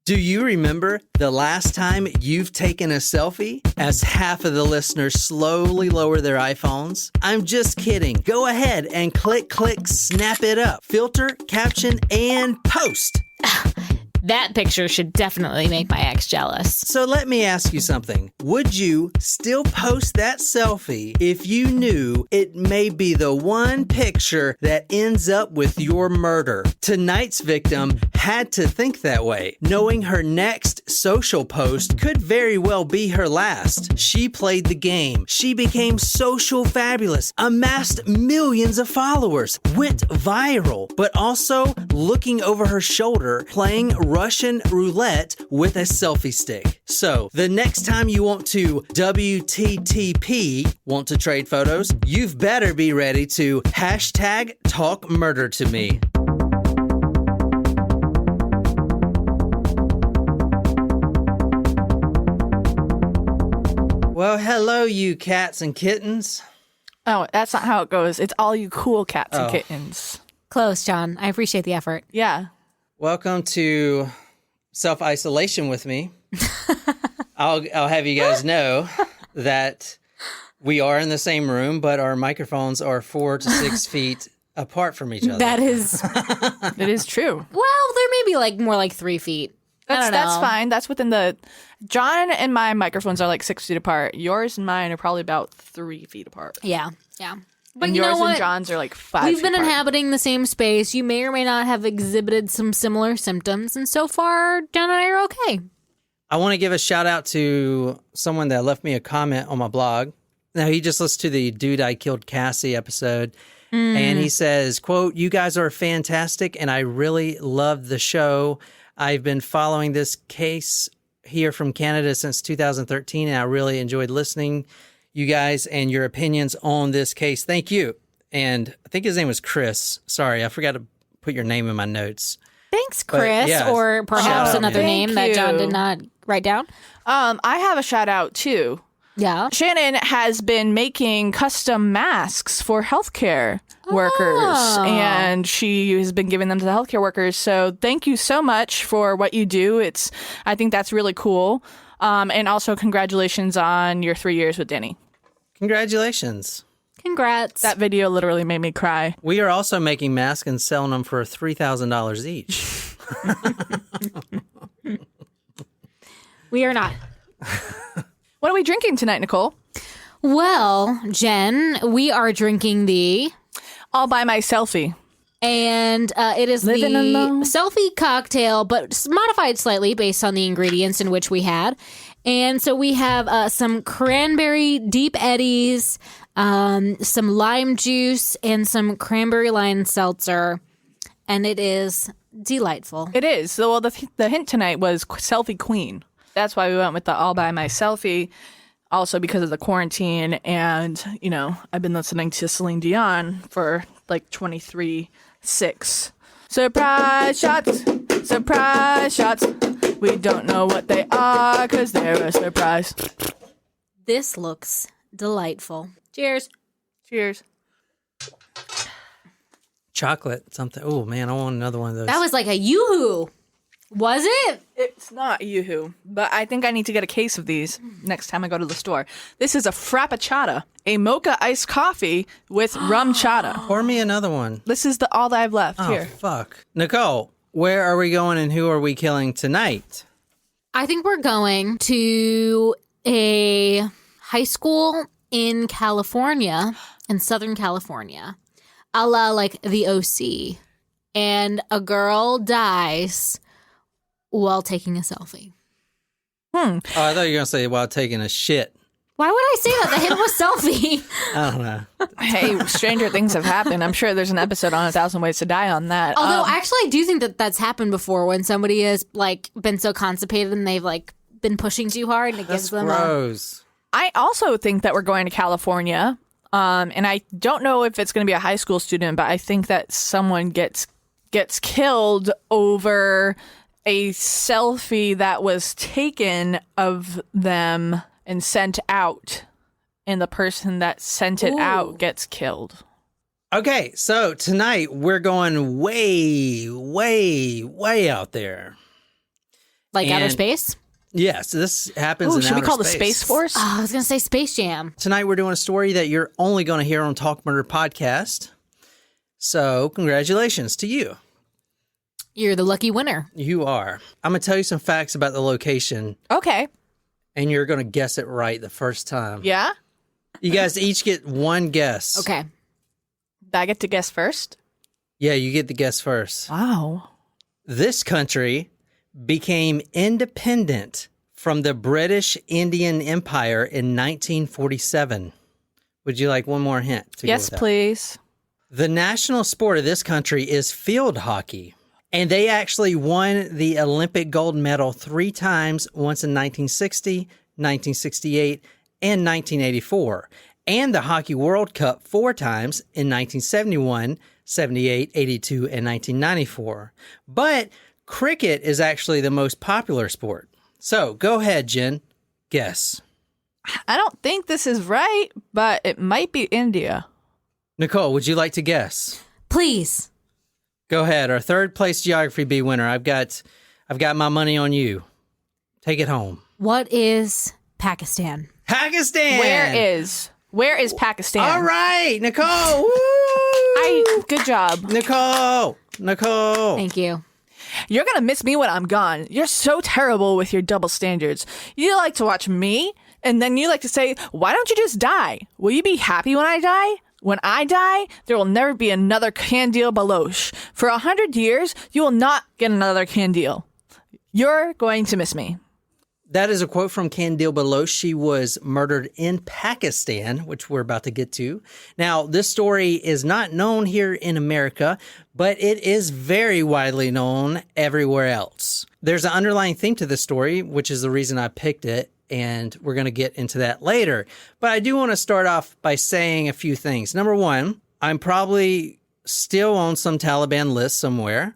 Do you remember the last time you've taken a selfie? As half of the listeners slowly lower their iPhones. I'm just kidding. Go ahead and click, snap it up. Filter, caption, and post. That picture should definitely make my ex jealous. So let me ask you something. Would you still post that selfie if you knew it may be the one picture that ends up with your murder? Tonight's victim had to think that way, knowing her next social post could very well be her last. She played the game. She became social fabulous, amassed millions of followers, went viral, but also looking over her shoulder, playing Russian roulette with a selfie stick. So, the next time you want to WTTP, want to trade photos, you've better be ready to hashtag talk murder to me. Well, hello, you cats and kittens. Oh, that's not how it goes. It's all you cool cats and kittens. Close, John. I appreciate the effort. Yeah. Welcome to self-isolation with me. I'll have you guys know that we are in the same room, but our microphones are 4 to 6 feet apart from each other. That is... It is true. Well, there may be more like 3 feet. That's fine. That's within the... John and my microphones are like 6 feet apart. Yours and mine are probably about 3 feet apart. Yeah. But and you yours know what? and John's are like 5 We've feet been apart. inhabiting the same space. You may or may not have exhibited some similar symptoms, and so far, John and I are okay. I want to give a shout out to someone that left me a comment on my blog. Now, he just listened to the Dude I Killed Cassie episode, and he says, quote, "You guys are fantastic, and I really love the show. I've been following this case here from Canada since 2013, and I really enjoyed listening you guys and your opinions on this case. Thank you." And I think his name was Chris. Sorry, I forgot to put your name in my notes. Thanks, Chris, yeah, or perhaps another name that John you. did not write down. I have a shout out too. Yeah. Shannon has been making custom masks for healthcare workers, and she has been giving them to the healthcare workers. So thank you so much for what you do. I think that's really cool. And also congratulations on your 3 years with Denny. Congratulations. Congrats. That video literally made me cry. We are also making masks and selling them for $3,000 each. We are not. What are we drinking tonight, Nicole? Well, Jen, we are drinking the... All by my selfie. And it is Living the alone. selfie cocktail, but modified slightly based on the ingredients in which we had. And so we have some cranberry deep eddies, some lime juice, and some cranberry lime seltzer. And it is delightful. It is. So, well, the hint tonight was selfie queen. That's why we went with the all by my selfie. Also because of the quarantine. And, I've been listening to Celine Dion for like 23/6. Surprise shots. Surprise shots. We don't know what they are because they're a surprise. This looks delightful. Cheers. Cheers. Chocolate, something. Oh, man, I want another one of those. That was like a yoo-hoo. Was it? It's not Yoo-hoo, but I think I need to get a case of these next time I go to the store. This is a Frappuccino, a mocha iced coffee with rum chata. Pour me another one. This is all that I've left Oh, here. fuck. Nicole, where are we going and who are we killing tonight? I think we're going to a high school in California, in Southern California, a la like the OC. And a girl dies while taking a selfie. Oh, I thought you were going to say while taking a shit. Why would I say that? The hint was selfie. I don't know. Hey, stranger things have happened. I'm sure there's an episode on 1,000 Ways to Die on that. Although, actually, I do think that that's happened before when somebody has been so constipated and they've been pushing too hard and it gives them gross. I also think that we're going to California, and I don't know if it's going to be a high school student, but I think that someone gets killed over a selfie that was taken of them and sent out, and the person that sent it out gets killed. Okay, so tonight we're going way, way, way out there. Like outer And- space? Yes, this happens Ooh, in should we outer call the space. Space Force? Oh, I was going to say Space Jam. Tonight we're doing a story that you're only going to hear on Talk Murder Podcast. So congratulations to you. You're the lucky winner. You are. I'm going to tell you some facts about the location, Okay. and you're going to guess it right the first time. Yeah? You guys each get one guess. Okay. I get to guess first? Yeah, you get the guess first. Wow. This country became independent from the British Indian Empire in 1947. Would you like one more hint? To go Yes, with that? please. The national sport of this country is field hockey. And they actually won the Olympic gold medal 3 times, once in 1960, 1968, and 1984. And the Hockey World Cup 4 times in 1971, 78, 82, and 1994. But cricket is actually the most popular sport. So go ahead, Jen. Guess. I don't think this is right, but it might be India. Nicole, would you like to guess? Please. Go ahead. Our third place Geography B winner. I've got my money on you. Take it home. What is Pakistan? Pakistan. Where is Pakistan? All right, Nicole. Woo! Good job. Nicole. Thank you. You're going to miss me when I'm gone. You're so terrible with your double standards. You like to watch me, and then you like to say, why don't you just die? Will you be happy when I die? When I die, there will never be another Qandeel Baloch. For 100 years, you will not get another Qandeel. You're going to miss me. That is a quote from Qandeel Baloch. She was murdered in Pakistan, which we're about to get to. Now, this story is not known here in America, but it is very widely known everywhere else. There's an underlying theme to this story, which is the reason I picked it, and we're going to get into that later. But I do want to start off by saying a few things. Number one, I'm probably still on some Taliban list somewhere,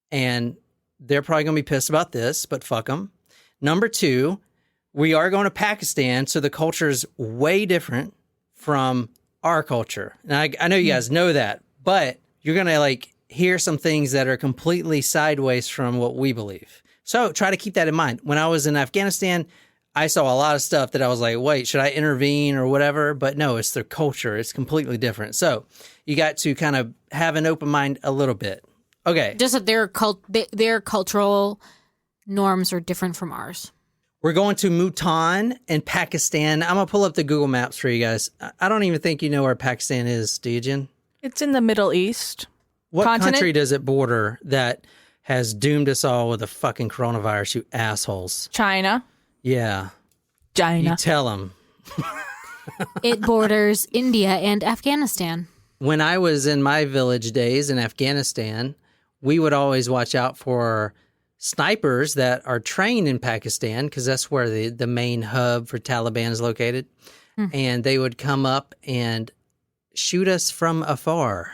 and they're probably going to be pissed about this, but fuck them. Number two, we are going to Pakistan, so the culture is way different from our culture. And I know you guys know that, but you're going to hear some things that are completely sideways from what we believe. So try to keep that in mind. When I was in Afghanistan, I saw a lot of stuff that I was like, wait, should I intervene or whatever? But no, it's their culture. It's completely different. So you got to kind of have an open mind a little bit. Okay. Just that their cultural norms are different from ours. We're going to Bhutan in Pakistan. I'm going to pull up the Google Maps for you guys. I don't even think you know where Pakistan is, do you, Jen? It's in the Middle East. What Continent? country does it border that has doomed us all with a fucking coronavirus, you assholes? China. Yeah. China. You tell them. It borders India and Afghanistan. When I was in my village days in Afghanistan, we would always watch out for snipers that are trained in Pakistan, because that's where the main hub for Taliban is located. And they would come up and shoot us from afar.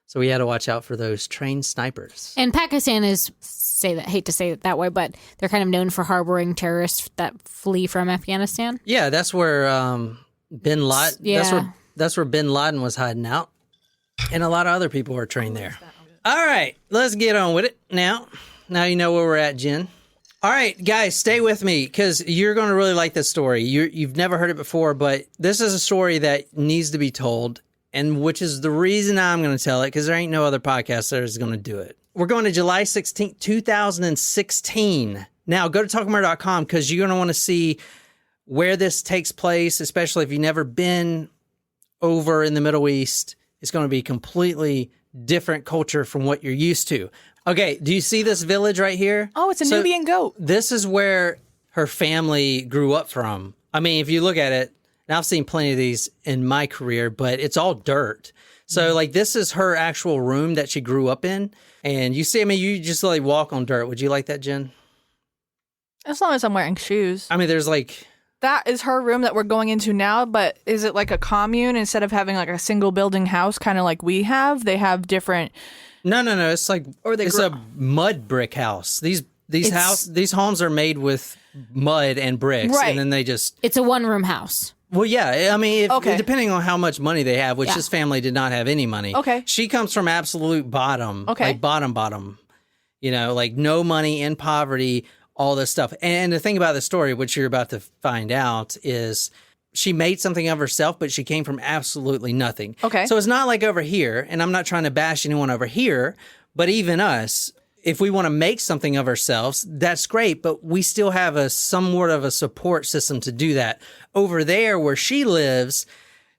So we had to watch out for those trained snipers. And Pakistan is, hate to say it that way, but they're kind of known for harboring terrorists that flee from Afghanistan. Yeah, that's where Bin Laden. Yeah. That's where Bin Laden was hiding out, and a lot of other people were trained there. All right, let's get on with it now. Now you know where we're at, Jen. All right, guys, stay with me because you're going to really like this story. You've never heard it before, but this is a story that needs to be told, and which is the reason I'm going to tell it, because there ain't no other podcast that is going to do it. We're going to July 16th, 2016. Now, go to talkmurder.com because you're going to want to see where this takes place, especially if you've never been over in the Middle East. It's going to be completely different culture from what you're used to. Okay, do you see this village right here? Oh, it's a Nubian goat. This is where her family grew up from. I mean, if you look at it, and I've seen plenty of these in my career, but it's all dirt. So, this is her actual room that she grew up in. And you see, you just walk on dirt. Would you like that, Jen? As long as I'm wearing shoes. I mean, there's That is her room that we're going into now, but is it like a commune instead of having a single building house, kind of like we have? They have different... No. It's it's a mud brick house. These homes are made with mud and bricks, right. And then they just... It's a one-room house. Well, yeah. I mean, Okay. Depending on how much money they have, which this family did not have any money. Okay. She comes from absolute bottom. Okay. Bottom. You know, like no money, in poverty, all this stuff. And the thing about the story, which you're about to find out, is she made something of herself, but she came from absolutely nothing. Okay. So it's not like over here, and I'm not trying to bash anyone over here, but even us, if we want to make something of ourselves, that's great, but we still have somewhat of a support system to do that. Over there where she lives,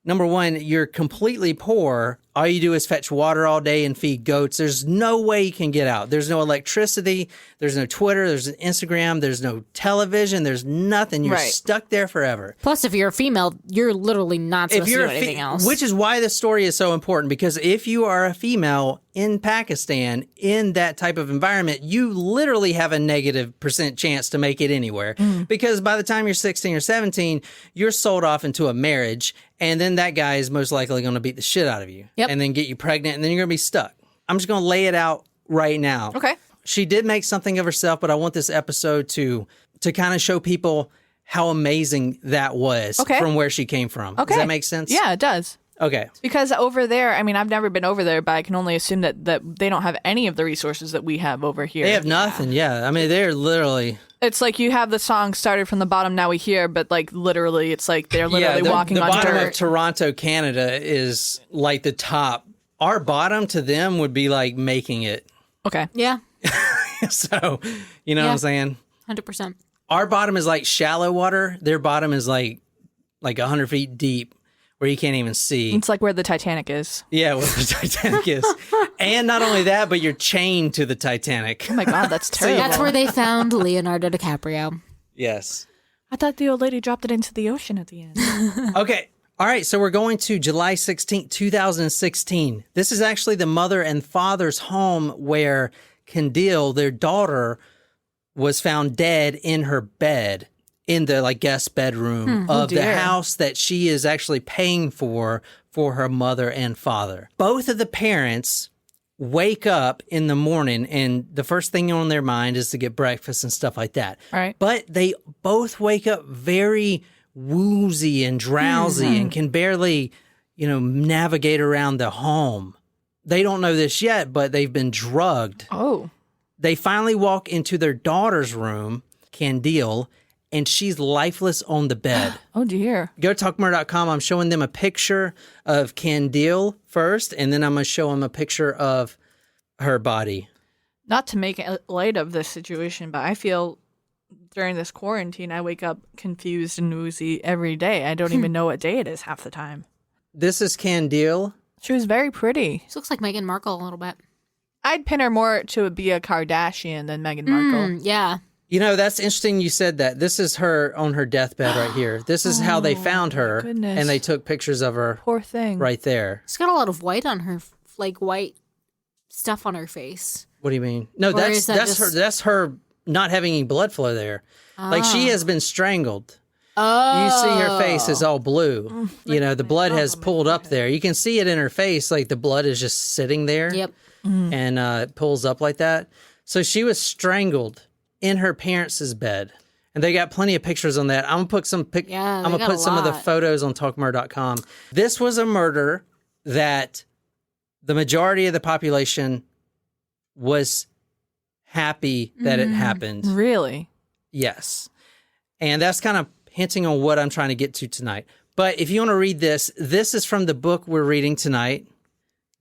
number one, you're completely poor. All you do is fetch water all day and feed goats. There's no way you can get out. There's no electricity. There's no Twitter. There's an Instagram. There's no television. There's nothing. You're stuck there forever. Plus, if you're a female, you're literally not supposed to do anything else. Which is why this story is so important, because if you are a female in Pakistan in that type of environment, you literally have a negative % chance to make it anywhere. Because by the time you're 16 or 17, you're sold off into a marriage, and then that guy is most likely going to beat the shit out of you. And then get you pregnant, and then you're going to be stuck. I'm just going to lay it out right now. Okay. She did make something of herself, but I want this episode to kind of show people how amazing that was from where she came from. Does that make sense? Yeah, it does. Okay. Because over there, I mean, I've never been over there, but I can only assume that they don't have any of the resources that we have over here. They have nothing, yeah. I mean, they're literally... It's like you have the song started from the bottom, now we hear, but like literally, it's like they're literally walking on dirt. The bottom of Toronto, Canada is like the top. Our bottom to them would be like making it. Okay. Yeah. So, you know what I'm saying? 100%. Our bottom is like shallow water. Their bottom is like 100 feet deep where you can't even see. It's like where the Titanic is. Yeah, where the Titanic is. And not only that, but you're chained to the Titanic. Oh my God, that's terrible. That's where they found Leonardo DiCaprio. Yes. I thought the old lady dropped it into the ocean at the end. Okay. All right. So we're going to July 16th, 2016. This is actually the mother and father's home where Qandeel, their daughter, was found dead in her bed in the guest bedroom of the house that she is actually paying for her mother and father. Both of the parents wake up in the morning, and the first thing on their mind is to get breakfast and stuff like that. Right. But they both wake up very woozy and drowsy and can barely, navigate around the home. They don't know this yet, but they've been drugged. Oh. They finally walk into their daughter's room, Qandeel, and she's lifeless on the bed. Oh, dear. Go to talkmurder.com. I'm showing them a picture of Qandeel first, and then I'm going to show them a picture of her body. Not to make light of this situation, but I feel during this quarantine, I wake up confused and woozy every day. I don't even know what day it is half the time. This is Qandeel. She was very pretty. She looks like Meghan Markle a little bit. I'd pin her more to be a Kardashian than Meghan Markle. Yeah. That's interesting you said that. This is her on her deathbed right here. This is how they found her. Goodness. And they took pictures of her. Poor thing. Right there. She's got a lot of white on her, like white stuff on her face. What do you mean? No, Or is that that's just- her. That's her not having any blood flow there. Like she has been strangled. Oh. You see her face is all blue. The blood has pulled up there. You can see it in her face, like the blood is just sitting there. Yep. And it pulls up like that. So she was strangled in her parents' bed. And they got plenty of pictures on that. I'm going to put some I'm going to put some of the photos on talkmurder.com. This was a murder that the majority of the population was happy that it happened. Really? Yes. And that's kind of hinting on what I'm trying to get to tonight. But if you want to read this is from the book we're reading tonight.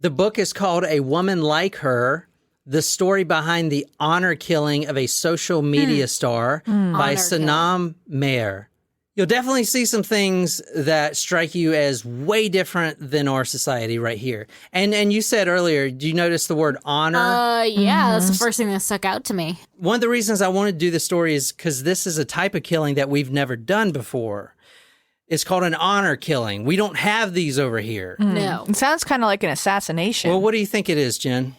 The book is called A Woman Like Her, The Story Behind the Honor Killing of a Social Media Star by Honor Sanam Mayer. You'll definitely see some things that strike you as way different than our society right here. And you said earlier, do you notice the word honor? Yeah, that's the first thing that stuck out to me. One of the reasons I wanted to do this story is because this is a type of killing that we've never done before. It's called an honor killing. We don't have these over here. No. It sounds kind of like an assassination. Well, what do you think it is, Jen?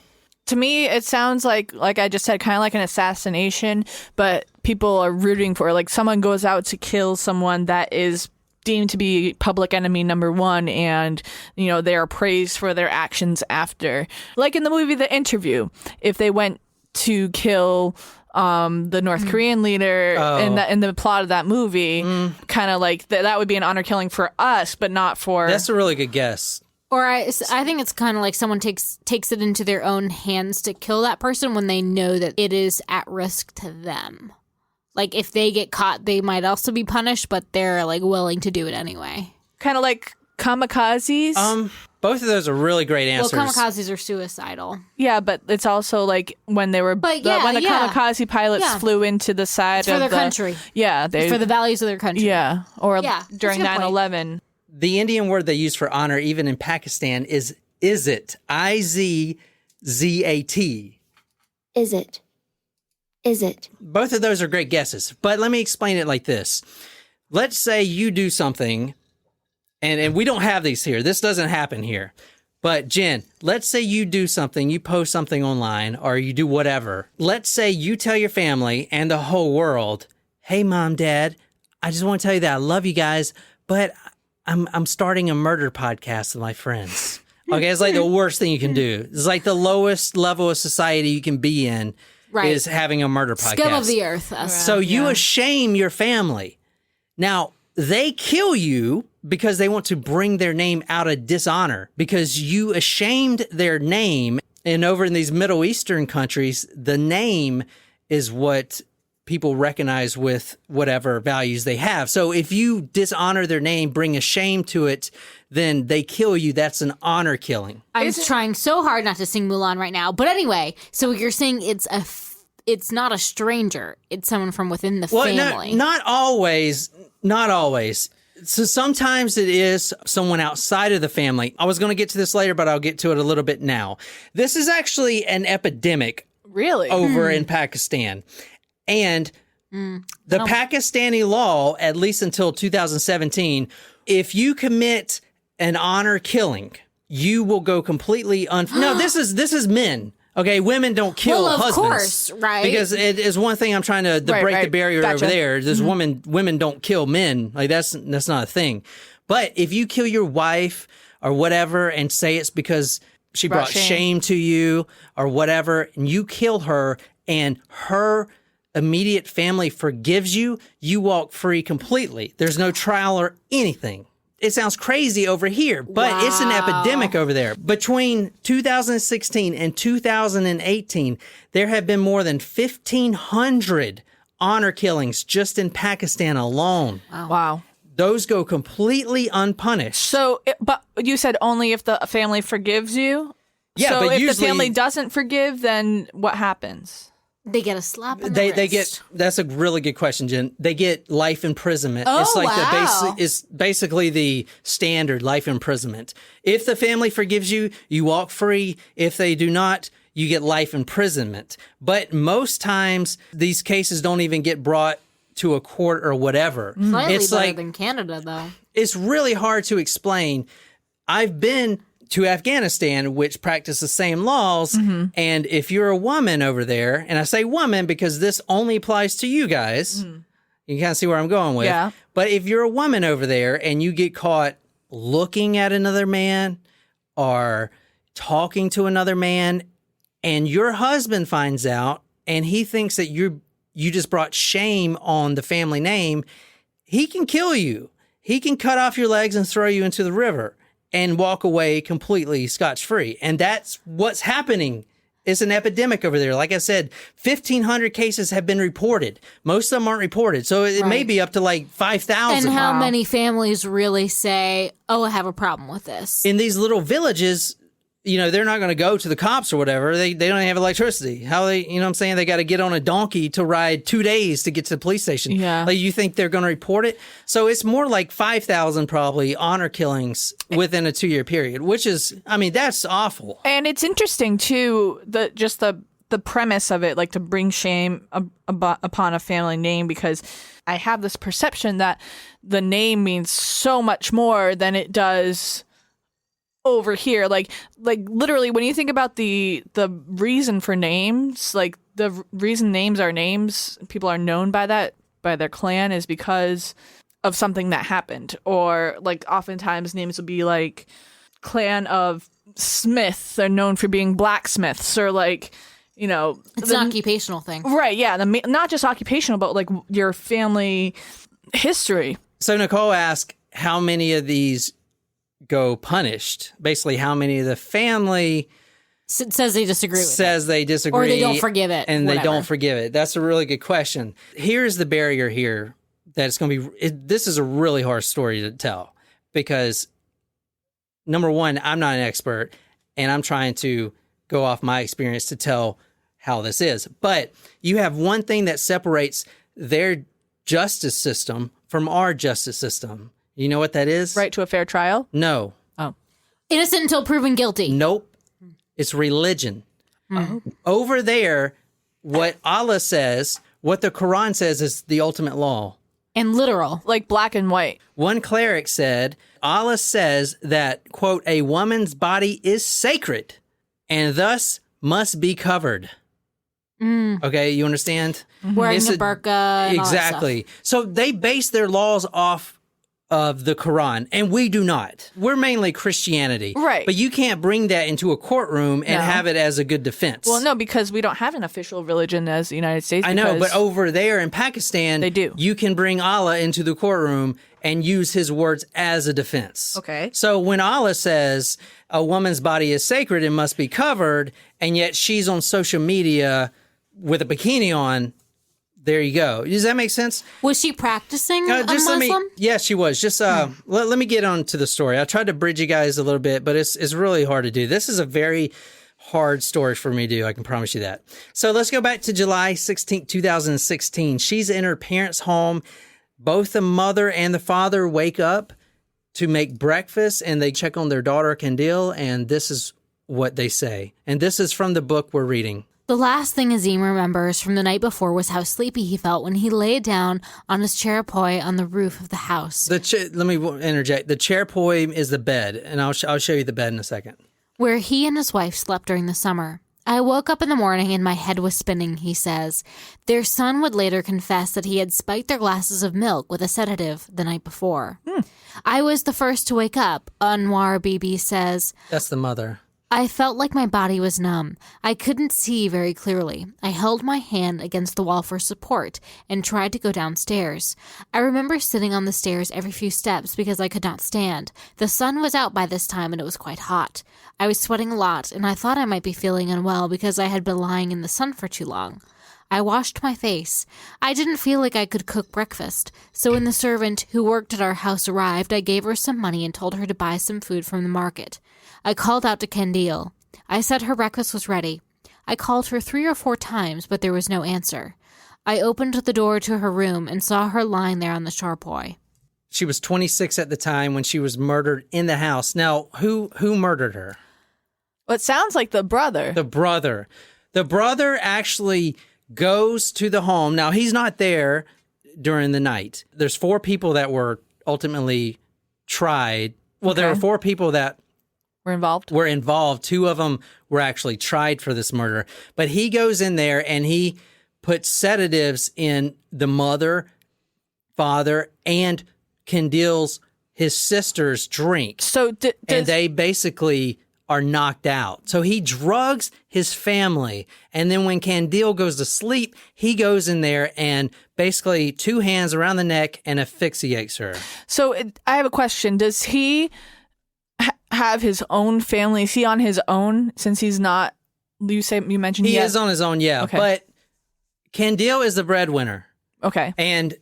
To me, it sounds like I just said, kind of like an assassination, but people are rooting for, like, someone goes out to kill someone that is deemed to be public enemy number one, and, they are praised for their actions after. Like in the movie The Interview, if they went to kill the North Korean leader in the plot of that movie, kind of like that would be an honor killing for us, but not for... That's a really good guess. Or I think it's kind of like someone takes it into their own hands to kill that person when they know that it is at risk to them. Like if they get caught, they might also be punished, but they're like willing to do it anyway. Kind of like kamikazes. Both of those are really great answers. Well, kamikazes are suicidal. Yeah, but it's also like when they were when the kamikaze pilots flew into the side of their country. Yeah, for the values of their country. Yeah, or during 9/11. The Indian word they use for honor, even in Pakistan, is Izzat. Izzat. Is it? Both of those are great guesses, but let me explain it like this. Let's say you do something, and we don't have these here. This doesn't happen here. But Jen, let's say you do something, you post something online, or you do whatever. Let's say you tell your family and the whole world, hey, Mom, Dad, I just want to tell you that I love you guys, but I'm starting a murder podcast with my friends. Okay, it's like the worst thing you can do. It's like the lowest level of society you can be in is having a murder podcast. Scum of the earth. So you shame your family. Now, they kill you because they want to bring their name out of dishonor because you ashamed their name. And over in these Middle Eastern countries, the name is what people recognize with whatever values they have. So if you dishonor their name, bring a shame to it, then they kill you. That's an honor killing. I'm trying so hard not to sing Mulan right now. But anyway, so you're saying it's not a stranger. It's someone from within the family. Not always. Not always. So sometimes it is someone outside of the family. I was going to get to this later, but I'll get to it a little bit now. This is actually an epidemic over in Pakistan. And the Pakistani law, at least until 2017, if you commit an honor killing, you will go completely No, this is men. Okay, women don't kill husbands. Of course, right? Because it is one thing I'm trying to break the barrier over there. There's women don't kill men. Like that's not a thing. But if you kill your wife or whatever and say it's because she brought shame to you or whatever, and you kill her and her immediate family forgives you, you walk free completely. There's no trial or anything. It sounds crazy over here, but it's an epidemic over there. Between 2016 and 2018, there have been more than 1,500 honor killings just in Pakistan alone. Wow. Those go completely unpunished. So, but you said only if the family forgives you? Yeah, so but if usually, the family doesn't forgive, then what happens? They get a slap in the wrist. They get. That's a really good question, Jen. They get life imprisonment. It's like it's basically the standard life imprisonment. If the family forgives you, you walk free. If they do not, you get life imprisonment. But most times, these cases don't even get brought to a court or whatever. Slightly better than Canada, though. It's really hard to explain. I've been to Afghanistan, which practice the same laws. And if you're a woman over there, and I say woman because this only applies to you guys, you kind of see where I'm going with. Yeah. But if you're a woman over there and you get caught looking at another man or talking to another man, and your husband finds out and he thinks that you just brought shame on the family name, he can kill you. He can cut off your legs and throw you into the river and walk away completely scotch-free. And that's what's happening. It's an epidemic over there. Like I said, 1,500 cases have been reported. Most of them aren't reported. So it may be up to like 5,000. And how many families really say, oh, I have a problem with this? In these little villages, they're not going to go to the cops or whatever. They don't have electricity. How they, what I'm saying? They got to get on a donkey to ride 2 days to get to the police station. Yeah. Like, you think they're going to report it? So it's more like 5,000 probably honor killings within a 2-year period, which is, that's awful. And it's interesting too, the premise of it, like to bring shame upon a family name, because I have this perception that the name means so much more than it does over here. Like literally when you think about the reason for names, like the reason names are names, people are known by that, by their clan, is because of something that happened. Or like oftentimes names will be like clan of Smith, they're known for being blacksmiths, or like, it's an occupational thing. Right, yeah. Not just occupational, but like your family history. So Nicole asked, how many of these go punished. Basically, how many of the family Says they disagree with says they disagree. Or they don't forgive it. And they whatever. don't forgive it. That's a really good question. Here's the barrier here that it's going to be, this is a really hard story to tell because number one, I'm not an expert and I'm trying to go off my experience to tell how this is. But you have one thing that separates their justice system from our justice system. You know what that is? Right to a fair trial? No. Oh. Innocent until proven guilty. Nope. It's religion. Oh. Over there, what Allah says, what the Quran says is the ultimate law. And literal. Like black and white. One cleric said, Allah says that, quote, a woman's body is sacred and thus must be covered. Okay, you understand? Wearing It's a burqa and all that exactly. So they base their laws off of the Quran, and we do not. We're mainly Christianity. Right. But you can't bring that into a courtroom and No. have it as a good defense. Well, no, because we don't have an official religion as the United States. I know, because- but over there in Pakistan, They do. You can bring Allah into the courtroom and use his words as a defense. Okay. So when Allah says a woman's body is sacred and must be covered, and yet she's on social media with a bikini on, there you go. Does that make sense? Was she practicing a Just Muslim? yes, she was. Just let me get on to the story. I tried to bridge you guys a little bit, but it's really hard to do. This is a very hard story for me to do. I can promise you that. So let's go back to July 16th, 2016. She's in her parents' home. Both the mother and the father wake up to make breakfast, and they check on their daughter, Qandeel, and this is what they say. And this is from the book we're reading. The last thing Azim remembers from the night before was how sleepy he felt when he lay down on his cherapoi on the roof of the house, Let me interject. The cherapoi is the bed, and I'll show you the bed in a second. where he and his wife slept during the summer. I woke up in the morning and my head was spinning, he says. Their son would later confess that he had spiked their glasses of milk with a sedative the night before. I was the first to wake up, Anwar Bibi says. That's the mother. I felt like my body was numb. I couldn't see very clearly. I held my hand against the wall for support and tried to go downstairs. I remember sitting on the stairs every few steps because I could not stand. The sun was out by this time and it was quite hot. I was sweating a lot and I thought I might be feeling unwell because I had been lying in the sun for too long. I washed my face. I didn't feel like I could cook breakfast, so when the servant who worked at our house arrived, I gave her some money and told her to buy some food from the market. I called out to Qandeel. I said her breakfast was ready. I called her 3 or 4 times, but there was no answer. I opened the door to her room and saw her lying there on the charpoy. She was 26 at the time when she was murdered in the house. Now, who murdered her? Well, it sounds like the brother. The brother. The brother actually goes to the home. Now, he's not there during the night. There's 4 people that were ultimately tried. Well, there were 4 people that We're involved. were involved. 2 of them were actually tried for this murder. But he goes in there and he puts sedatives in the mother, father, and Qandeel's, his sister's drink. So And they basically are knocked out. So he drugs his family. And then when Qandeel goes to sleep, he goes in there and basically 2 hands around the neck and asphyxiates her. So I have a question. Does he have his own family? Is he on his own since he's not? You mentioned He is on his own, yeah. Okay. But Qandeel is the breadwinner. Okay. And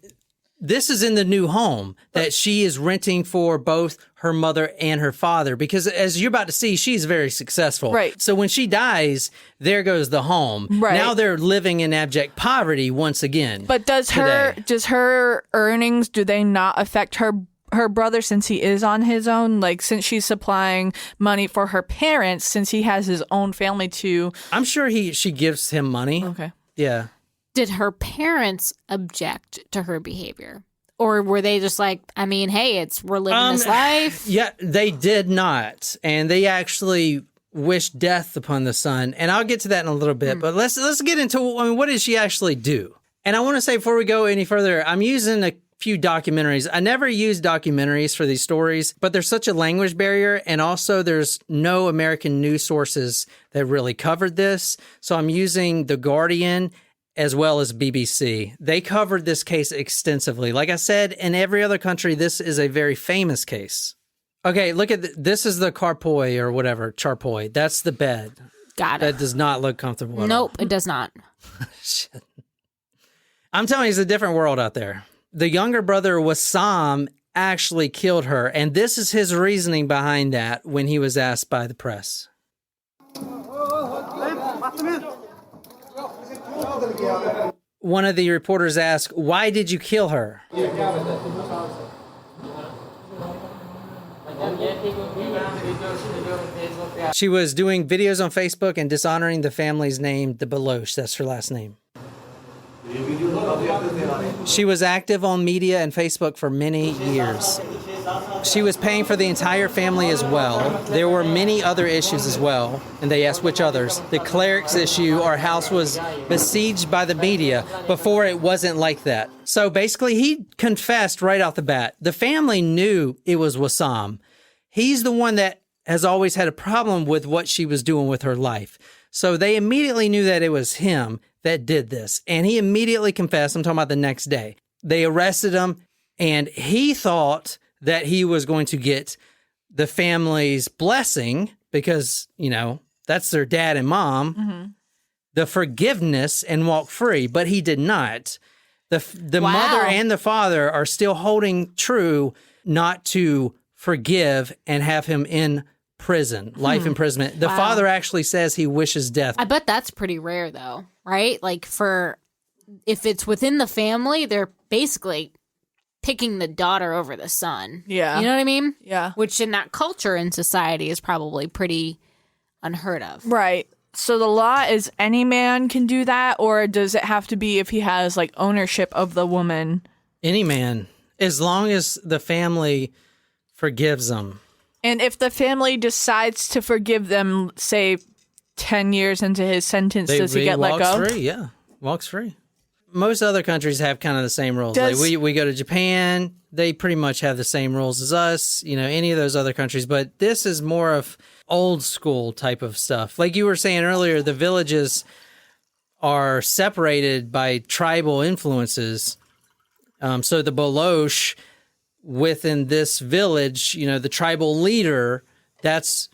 this is in the new home that she is renting for both her mother and her father, because as you're about to see, she's very successful. Right. So when she dies, there goes the home. Right. Now they're living in abject poverty once again. But does her earnings, do they not affect her brother since he is on his own? Like, since she's supplying money for her parents, since he has his own family to... I'm sure she gives him money. Okay. Yeah. Did her parents object to her behavior? Or were they just like, I mean, hey, we're living this life? Yeah, they did not. And they actually wished death upon the son. And I'll get to that in a little bit. But let's get into, what did she actually do? And I want to say before we go any further, I'm using a few documentaries. I never use documentaries for these stories, but there's such a language barrier, and also there's no American news sources that really covered this. So I'm using The Guardian as well as BBC. They covered this case extensively. Like I said, in every other country, this is a very famous case. Okay, look at this is the carpoi or whatever, charpoi. That's the bed. Got That it. does not look comfortable at Nope, it does not. Shit. I'm telling you, it's a different world out there. The younger brother, Wassam, actually killed her, and this is his reasoning behind that when he was asked by the press. One of the reporters asked, "Why did you kill her?" She was doing videos on Facebook and dishonoring the family's name, the Baloch. That's her last name. She was active on media and Facebook for many years. She was paying for the entire family as well. There were many other issues as well, and they asked which others. The clerics issue, our house was besieged by the media. Before, it wasn't like that. So basically, he confessed right off the bat. The family knew it was Wassam. He's the one that has always had a problem with what she was doing with her life. So they immediately knew that it was him that did this. And he immediately confessed. I'm talking about the next day. They arrested him, and he thought that he was going to get the family's blessing because, you know, that's their dad and mom, the forgiveness and walk free. But he did not. The Wow. mother and the father are still holding true not to forgive and have him in prison, life imprisonment. The Wow. father actually says he wishes death. I bet that's pretty rare, though, right? Like, if it's within the family, they're basically picking the daughter over the son. Yeah. You know what I mean? Yeah. Which in that culture and society is probably pretty unheard of. Right. So the law is any man can do that, or does it have to be if he has like ownership of the woman? Any man, as long as the family forgives them. And if the family decides to forgive them, say 10 years into his sentence, does he get let walks go? free, yeah. Walks free. Most other countries have kind of the same rules. Does- Like we go to Japan, they pretty much have the same rules as us, you know, any of those other countries. But this is more of old school type of stuff. Like you were saying earlier, the villages are separated by tribal influences. So the Baloch within this village, you know, the tribal leader, that's,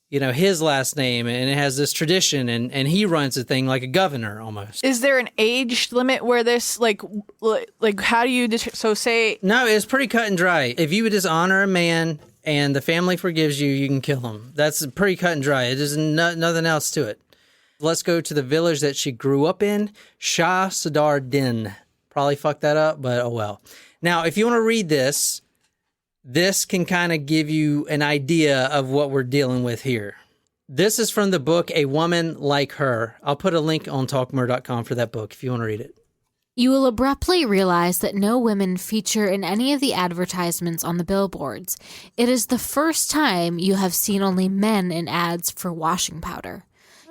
you know, his last name, and it has this tradition, and he runs the thing like a governor almost. Is there an age limit where this, like how do you, so say, No, it's pretty cut and dry. If you would dishonor a man and the family forgives you, you can kill him. That's pretty cut and dry. It is nothing else to it. Let's go to the village that she grew up in, Shah Sadar Din. Probably fucked that up, but oh well. Now, if you want to read this can kind of give you an idea of what we're dealing with here. This is from the book, A Woman Like Her. I'll put a link on talkmore.com for that book if you want to read it. You will abruptly realize that no women feature in any of the advertisements on the billboards. It is the first time you have seen only men in ads for washing powder.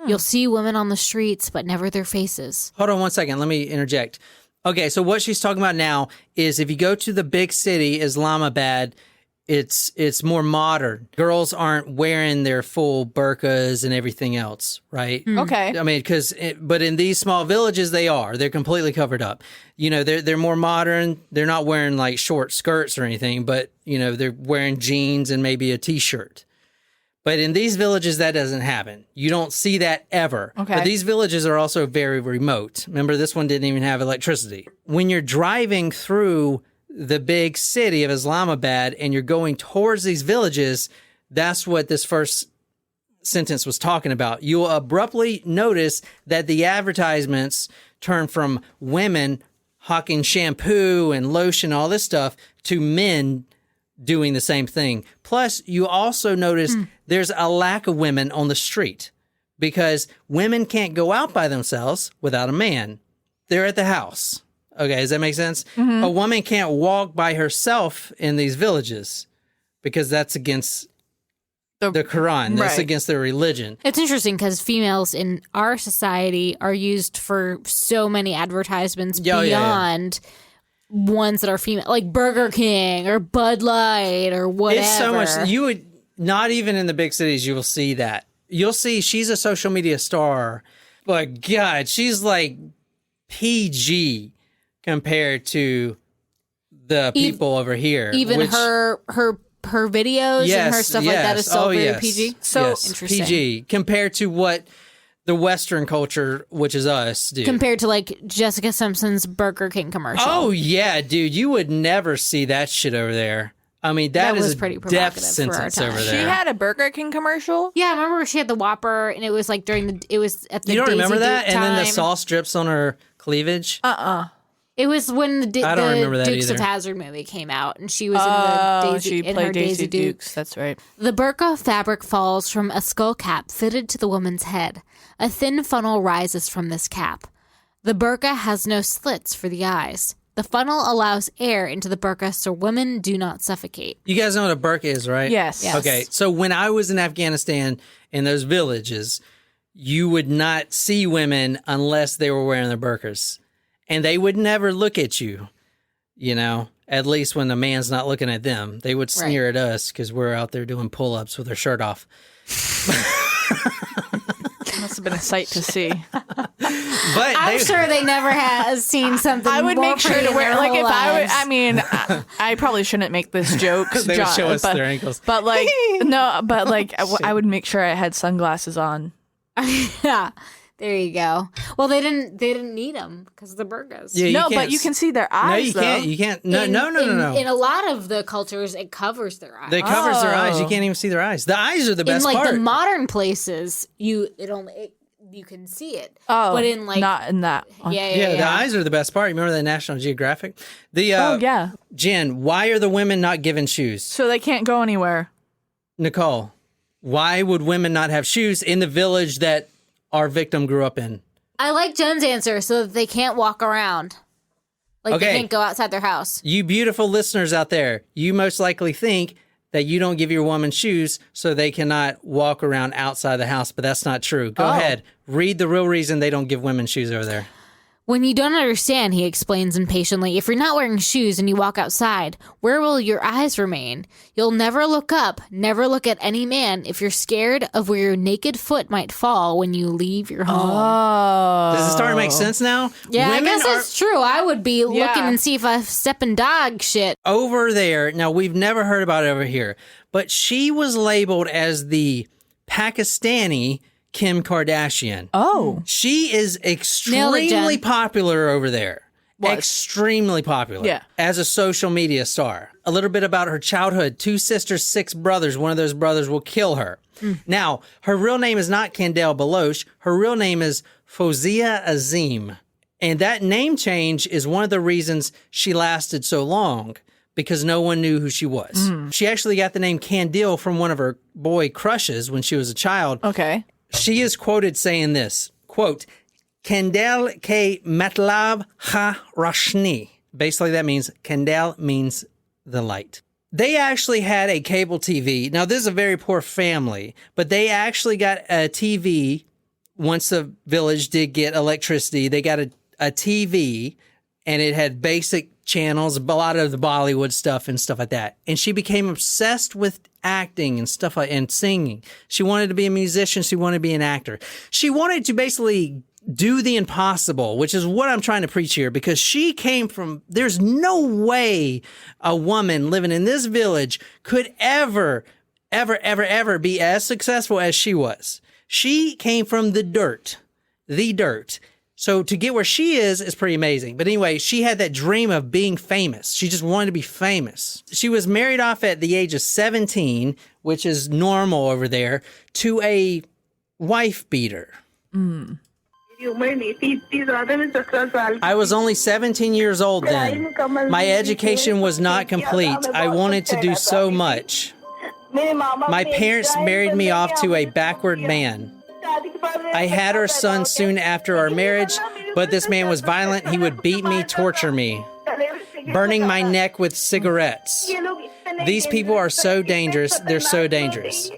You'll see women on the streets, but never their faces. Hold on one second. Let me interject. Okay, so what she's talking about now is if you go to the big city, Islamabad, it's more modern. Girls aren't wearing their full burqas and everything else, right? okay. I mean, but in these small villages, they are. They're completely covered up. You know, they're more modern. They're not wearing like short skirts or anything, but you know, they're wearing jeans and maybe a t-shirt. But in these villages, that doesn't happen. You don't see that ever. Okay. But these villages are also very remote. Remember, this one didn't even have electricity. When you're driving through the big city of Islamabad and you're going towards these villages, that's what this first sentence was talking about. You'll abruptly notice that the advertisements turn from women hawking shampoo and lotion, all this stuff, to men doing the same thing. Plus, you also notice there's a lack of women on the street because women can't go out by themselves without a man. They're at the house. Okay, does that make sense? A woman can't walk by herself in these villages because that's against the Quran. That's right. against their religion. It's interesting because females in our society are used for so many advertisements beyond ones that are female, like Burger King or Bud Light or whatever. It's so much. You would not even in the big cities, you will see that. You'll see she's a social media star, but God, she's like PG compared to the people over here. Even which, her her videos and her stuff like that is still very PG? So interesting. PG compared to what the Western culture, which is us, do. Compared to like Jessica Simpson's Burger King commercial. Oh, yeah, dude. You would never see that shit over there. I mean, that was is pretty a death provocative for our sentence time. over She there. had a Burger King commercial? Yeah, I remember she had the Whopper, and it was like it was at the You don't Daisy remember that? Duke And then the time. sauce drips on her cleavage? It was when the I don't remember that Dukes of either. Hazzard movie came out, and she was in the Daisy, she in played her Daisy Duke. Dukes. That's right. The burqa fabric falls from a skull cap fitted to the woman's head. A thin funnel rises from this cap. The burqa has no slits for the eyes. The funnel allows air into the burqa so women do not suffocate. You guys know what a burqa is, right? Yes. Yes. Okay, so when I was in Afghanistan in those villages, you would not see women unless they were wearing their burqas. And they would never look at you, you know, at least when the man's not looking at them. They would sneer at us because we're out there doing pull-ups with our shirt off. Must have been a sight to see. But I'm sure they never has seen something. I would more make sure pretty to in wear, their like, whole if I would, lives. I mean, I probably shouldn't make this joke. they would show us their ankles. But, like, no, but, like, I would make sure I had sunglasses on. Yeah, there you go. Well, they didn't need them because of the burqas. Yeah, No, can't but you can see their No, eyes, you though. can't. You can't. No, no. In a lot of the cultures, it covers their eyes. It covers their eyes. You Oh. can't even see their eyes. The eyes are the In best like part. the modern places, you can see it. Oh, but in like not in that one. yeah, the eyes are the best part. You remember the National Geographic? The Oh, yeah. Jen, why are the women not given shoes? So they can't go anywhere. Nicole, why would women not have shoes in the village that our victim grew up in? I like Jen's answer, so that they can't walk around. Like Okay. they can't go outside their house. You beautiful listeners out there, you most likely think that you don't give your woman shoes so they cannot walk around outside the house, but that's not true. Go ahead. Read the real reason they don't give women shoes over there. When you don't understand, he explains impatiently, if you're not wearing shoes and you walk outside, where will your eyes remain? You'll never look up, never look at any man if you're scared of where your naked foot might fall when you leave your home. Does it start to make sense now? Yeah, Women I guess are that's true. I would be looking Yeah. and see if I step in dog shit. over there. Now, we've never heard about it over here, but she was labeled as the Pakistani Kim Kardashian. Oh. She is Nailed it, extremely Jen. popular over there. Was. Extremely popular. Yeah. As a social media star. A little bit about her childhood. 2 sisters, 6 brothers. One of those brothers will kill her. Now, her real name is not Qandeel Baloch. Her real name is Fozia Azim. And that name change is one of the reasons she lasted so long, because no one knew who she was. She actually got the name Qandeel from one of her boy crushes when she was a child. Okay. She is quoted saying this, quote, Qandeel ke matlab ha rashni. Basically, that means Qandeel means the light. They actually had a cable TV. Now, this is a very poor family, but they actually got a TV once the village did get electricity. They got a TV, and it had basic channels, a lot of the Bollywood stuff and stuff like that. And she became obsessed with acting and stuff like and singing. She wanted to be a musician. She wanted to be an actor. She wanted to basically do the impossible, which is what I'm trying to preach here, because she came from, there's no way a woman living in this village could ever be as successful as she was. She came from the dirt. So to get where she is pretty amazing. But anyway, she had that dream of being famous. She just wanted to be famous. She was married off at the age of 17, which is normal over there, to a wife beater. I was only 17 years old then. My education was not complete. I wanted to do so much. My parents married me off to a backward man. I had our son soon after our marriage, but this man was violent. He would beat me, torture me, burning my neck with cigarettes. These people are so dangerous. They're so dangerous.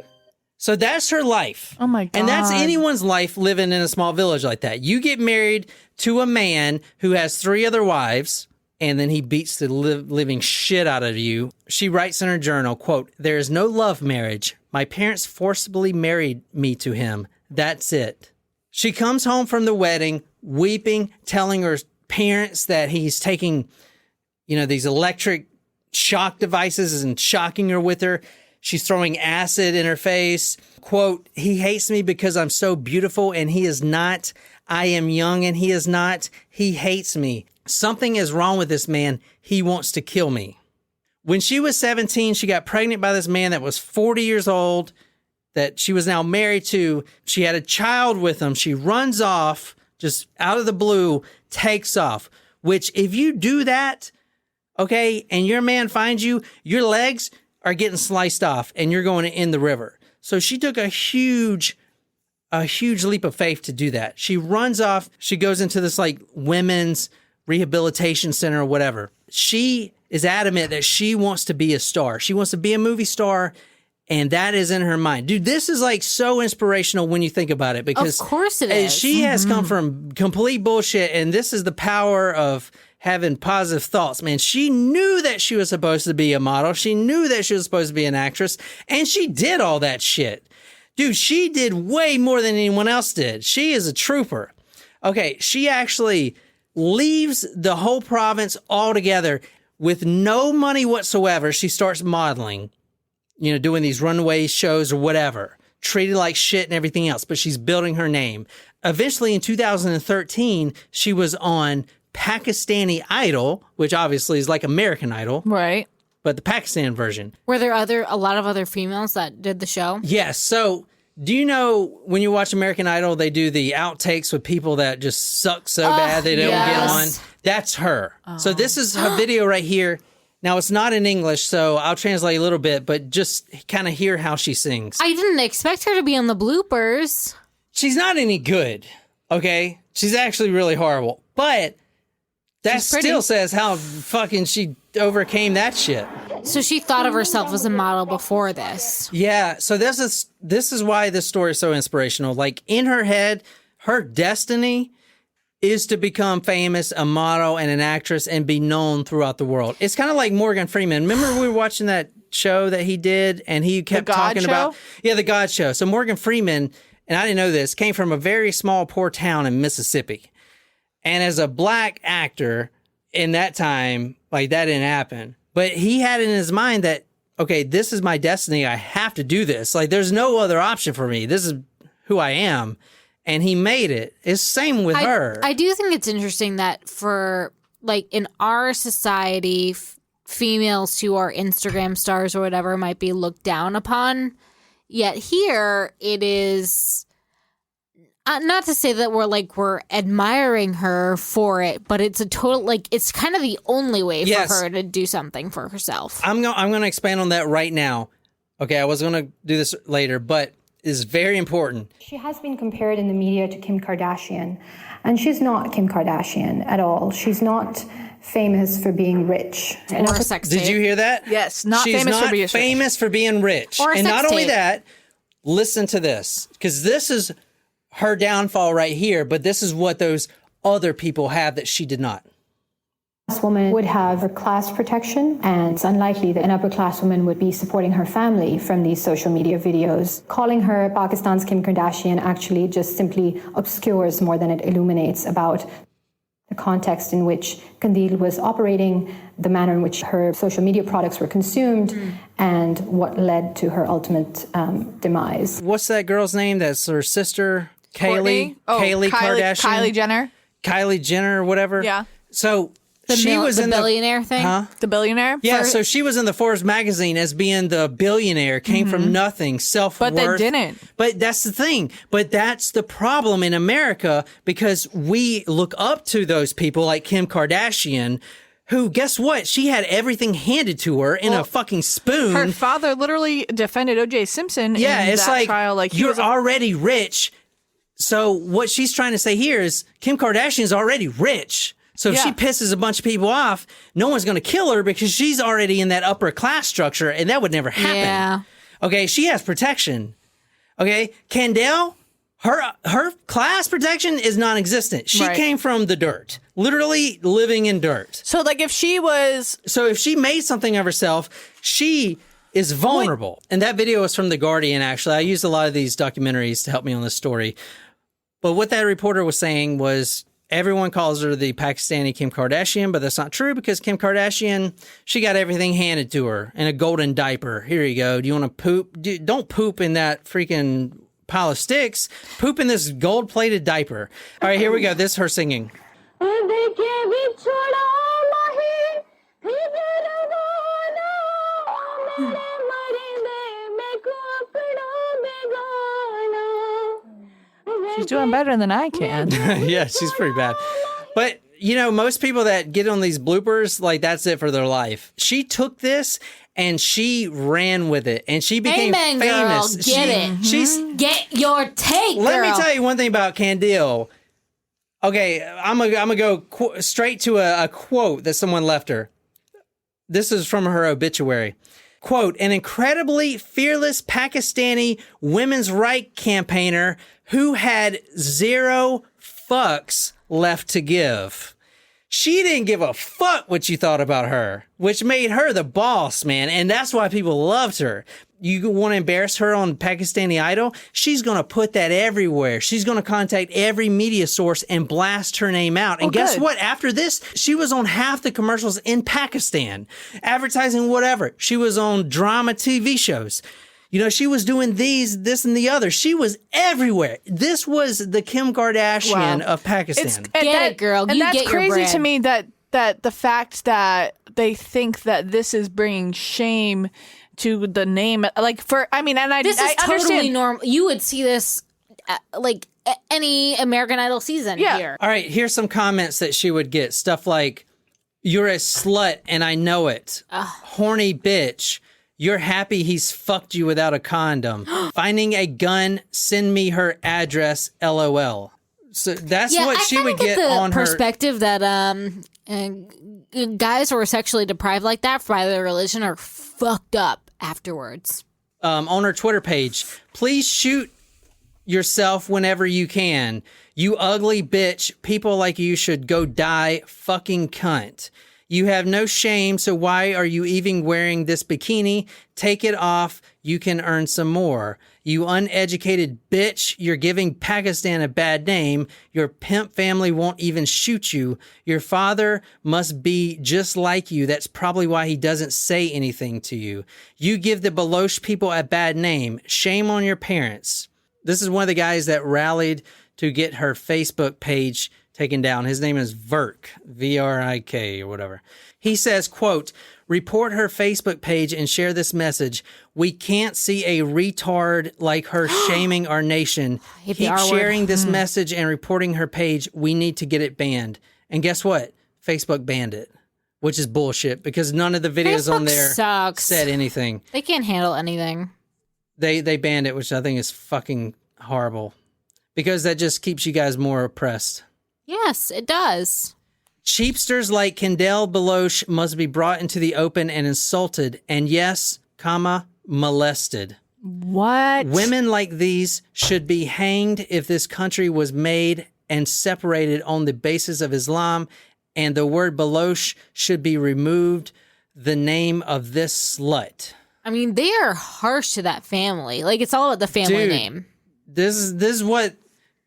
So that's her life. Oh, my God. And that's anyone's life living in a small village like that. You get married to a man who has 3 other wives, and then he beats the living shit out of you. She writes in her journal, quote, "There is no love marriage. My parents forcibly married me to him. That's it." She comes home from the wedding, weeping, telling her parents that he's taking, these electric shock devices and shocking her with her. She's throwing acid in her face. Quote, he hates me because I'm so beautiful and he is not. I am young and he is not. He hates me. Something is wrong with this man. He wants to kill me. When she was 17, she got pregnant by this man that was 40 years old, that she was now married to. She had a child with him. She runs off, just out of the blue, takes off, which if you do that, okay, and your man finds you, your legs are getting sliced off and you're going in the river. So she took a huge leap of faith to do that. She runs off. She goes into this like women's rehabilitation center or whatever. She is adamant that she wants to be a star. She wants to be a movie star, and that is in her mind. Dude, this is like so inspirational when you think about it, because of course it is. She has come from complete bullshit, and this is the power of having positive thoughts, man. She knew that she was supposed to be a model. She knew that she was supposed to be an actress, and she did all that shit. Dude, she did way more than anyone else did. She is a trooper. Okay, she actually leaves the whole province altogether with no money whatsoever. She starts modeling, you know, doing these runway shows or whatever, treated like shit and everything else, but she's building her name. Eventually in 2013, she was on Pakistani Idol, which obviously is like American Idol. Right. But the Pakistan version. Were there a lot of other females that did the show? Yes. So do you know when you watch American Idol, they do the outtakes with people that just suck so bad they don't get on? That's her. So this is her video right here. Now, it's not in English, so I'll translate a little bit, but just kind of hear how she sings. I didn't expect her to be on the bloopers. She's not any good, okay? She's actually really horrible. But that still says how fucking she overcame that shit. So she thought of herself as a model before this. Yeah, so this is why this story is so inspirational. Like, in her head, her destiny is to become famous, a model, and an actress, and be known throughout the world. It's kind of like Morgan Freeman. Remember we were watching that show that he did, and he kept talking about... Yeah, The God Show. So Morgan Freeman, and I didn't know this, came from a very small, poor town in Mississippi. And as a black actor in that time, like, that didn't happen. But he had in his mind that, okay, this is my destiny. I have to do this. Like, there's no other option for me. This is who I am. And he made it. It's the same with her. I do think it's interesting that for, like, in our society, females who are Instagram stars or whatever might be looked down upon. Yet here it is, not to say that we're admiring her for it, but it's a total, like, it's kind of the only way for her to do something for herself. I'm going to expand on that right now. Okay, I was going to do this later, but is very important. She has been compared in the media to Kim Kardashian, and she's not Kim Kardashian at all. She's not famous for being rich. Or a sex tape. Did you hear that? Yes, She's not famous for being rich. Or a and sex not only tape. that, listen to this, because this is her downfall right here, but this is what those other people have that she did not. This woman would have her class protection, and it's unlikely that an upper class woman would be supporting her family from these social media videos. Calling her Pakistan's Kim Kardashian actually just simply obscures more than it illuminates about the context in which Qandeel was operating, the manner in which her social media products were consumed, and what led to her ultimate demise. What's that girl's name? That's her sister, Kaylee? Kylie Kardashian? Kylie Jenner. Kylie Jenner or whatever? Yeah. So... she was in the billionaire thing? Huh? The billionaire? Yeah, so she was in the Forbes magazine as being the billionaire, came from nothing, self-worth. But they didn't. But that's the thing. But that's the problem in America, because we look up to those people like Kim Kardashian, who, guess what? She had everything handed to her in a fucking spoon. Her father literally defended O.J. Simpson in it's that like, trial. Like, you're already rich. So what she's trying to say here is Kim Kardashian's already rich. So if she pisses a bunch of people off, no one's going to kill her because she's already in that upper class structure, and that would never happen. Yeah. Okay, she has protection. Okay, Qandeel, her class protection is non-existent. She came from the dirt, literally living in dirt. So, like, if she made something of herself, she is vulnerable. And that video is from The Guardian, actually. I used a lot of these documentaries to help me on this story. But what that reporter was saying was, Everyone calls her the Pakistani Kim Kardashian, but that's not true because Kim Kardashian, she got everything handed to her in a golden diaper. Here you go. Do you want to poop? Don't poop in that freaking pile of sticks. Poop in this gold-plated diaper. All right, here we go. This is her singing. She's doing better than I can. Yeah, she's pretty bad. But, most people that get on these bloopers, like, that's it for their life. She took this and she ran with it and she became Amen, famous. Girl. Get it. She's Get your take, Let me girl. tell you one thing about Qandeel. Okay, I'm gonna go straight to a quote that someone left her. This is from her obituary. Quote, an incredibly fearless Pakistani women's rights campaigner who had 0 fucks left to give. She didn't give a fuck what you thought about her, which made her the boss, man. And that's why people loved her. You want to embarrass her on Pakistani Idol? She's going to put that everywhere. She's going to contact every media source and blast her name out. And guess what? After this, she was on half the commercials in Pakistan, advertising whatever. She was on drama TV shows. She was doing this and the other. She was everywhere. This was the Kim Kardashian of Pakistan. Get it, girl. And You that's get your crazy bread. to me that the fact that they think that this is bringing shame to the name, and I This is I totally understand. normal. You would see this like any American Idol season here. All right, here's some comments that she would get. Stuff like, you're a slut and I know it. Horny bitch. You're happy he's fucked you without a condom. Finding a gun, send me her address, LOL. So that's what she would get the on her. perspective that guys who are sexually deprived like that by their religion are fucked up afterwards. On her Twitter page, please shoot yourself whenever you can. You ugly bitch. People like you should go die, fucking cunt. You have no shame, so why are you even wearing this bikini? Take it off. You can earn some more. You uneducated bitch. You're giving Pakistan a bad name. Your pimp family won't even shoot you. Your father must be just like you. That's probably why he doesn't say anything to you. You give the Baloch people a bad name. Shame on your parents. This is one of the guys that rallied to get her Facebook page taken down. His name is Vrik, V-R-I-K or whatever. He says, quote, report her Facebook page and share this message. We can't see a retard like her shaming our nation. Keep sharing this message and reporting her page. We need to get it banned. And guess what? Facebook banned it, which is bullshit because none of the videos on there said anything. They can't handle anything. They banned it, which I think is fucking horrible because that just keeps you guys more oppressed. Yes, it does. Cheapsters like Qandeel Baloch must be brought into the open and insulted, and yes, molested. What? Women like these should be hanged if this country was made and separated on the basis of Islam, and the word Baloch should be removed, the name of this slut. I mean, they are harsh to that family. Like, it's all about the family name. This is what